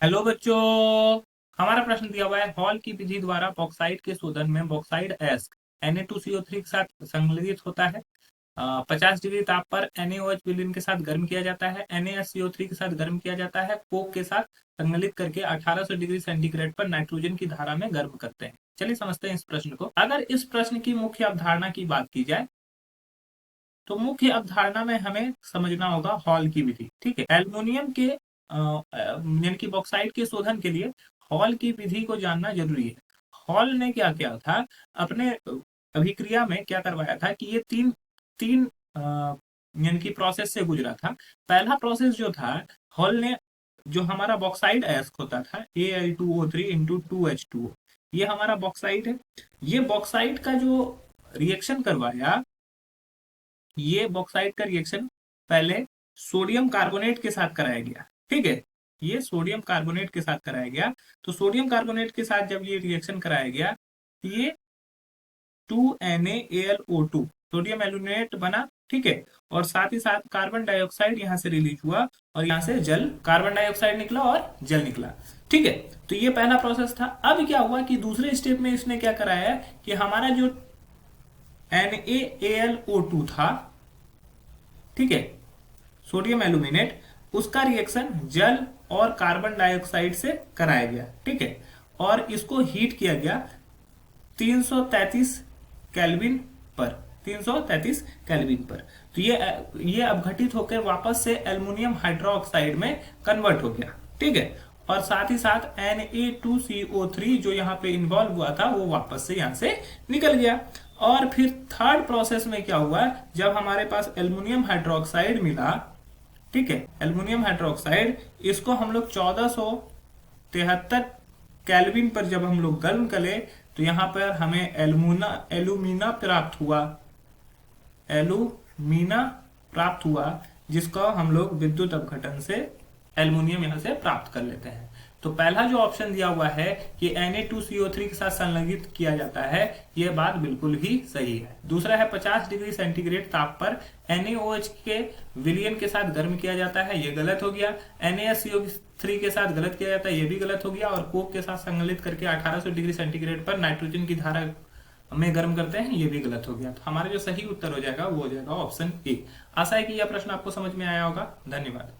Hello बच्चों। हमारा प्रश्न दिया हुआ है हॉल की विधि द्वारा बॉक्साइट के शोधन में बॉक्साइट एस Na2CO3 के साथ संग्लित होता है। 50 डिग्री ताप पर NaOH विलीन के साथ गर्म किया जाता है, NaSCO3 के साथ गर्म किया जाता है, कोक के साथ संग्लित करके 1800 डिग्री सेंटीग्रेड पर नाइट्रोजन की धारा में गर्म करते हैं। चलिए समझते हैं इस प्रश्न को। अगर इस प्रश्न की मुख्य अवधारणा की बात की जाए तो मुख्य अवधारणा में हमें समझना होगा हॉल की विधि। ठीक है, एल्युमिनियम के यानी कि बॉक्साइट के शोधन के लिए हॉल की विधि को जानना जरूरी है। हॉल ने क्या किया था, अपने अभिक्रिया में क्या करवाया था कि ये तीन तीन यानी कि प्रोसेस से गुजरा था। पहला प्रोसेस जो था, हॉल ने जो हमारा बॉक्साइड अयस्क होता था Al2O3 × 2H2O, ये हमारा बॉक्साइड है। ये बॉक्साइड का जो रिएक्शन करवाया, ये बॉक्साइड का रिएक्शन पहले सोडियम कार्बोनेट के साथ कराया गया। ठीक है, ये सोडियम कार्बोनेट के साथ कराया गया। तो सोडियम कार्बोनेट के साथ जब ये रिएक्शन कराया गया तो ये 2NaAlO2 सोडियम एल्यूमिनेट बना। ठीक है, और साथ ही साथ कार्बन डाइऑक्साइड यहाँ से रिलीज हुआ और यहाँ से जल, कार्बन डाइऑक्साइड निकला और जल निकला। ठीक है, तो ये पहला प्रोसेस था। अब क्या हुआ कि दूसरे स्टेप में इसने क्या कराया कि हमारा जो NaAlO2 था, ठीक है, सोडियम एल्यूमिनेट, उसका रिएक्शन जल और कार्बन डाइऑक्साइड से कराया गया। ठीक है, और इसको हीट किया गया 333 केल्विन पर। 333 केल्विन पर। तो ये अपघटित होकर वापस से एल्युमिनियम हाइड्रोक्साइड में कन्वर्ट हो गया। ठीक है, और साथ ही साथ Na2CO3 जो यहाँ पे इन्वॉल्व हुआ था वो वापस से यहाँ से निकल गया। और फिर थर्ड प्रोसेस में क्या हुआ, जब हमारे पास एल्युमिनियम हाइड्रोक्साइड मिला, ठीक है, एल्युमिनियम हाइड्रोक्साइड, इसको हम लोग 1473 केल्विन पर जब हम लोग गर्म करें तो यहाँ पर हमें एल्यूमिना प्राप्त हुआ। एल्यूमिना प्राप्त हुआ, जिसको हम लोग विद्युत अपघटन से एल्युमिनियम यहाँ से प्राप्त कर लेते हैं। तो पहला जो ऑप्शन दिया हुआ है कि Na2CO3 के साथ संलग्नित किया जाता है, यह बात बिल्कुल ही सही है। दूसरा है 50 डिग्री सेंटीग्रेड ताप पर NaOH के विलयन के साथ गर्म किया जाता है, यह गलत हो गया। NaSCO3 के साथ गलत किया जाता है, यह भी गलत हो गया। और कोक के साथ संलग्नित करके 1800 डिग्री सेंटीग्रेड पर नाइट्रोजन की धारा में गर्म करते हैं, ये भी गलत हो गया। तो हमारा जो सही उत्तर हो जाएगा वो हो जाएगा ऑप्शन ए। आशा है कि यह प्रश्न आपको समझ में आया होगा। धन्यवाद।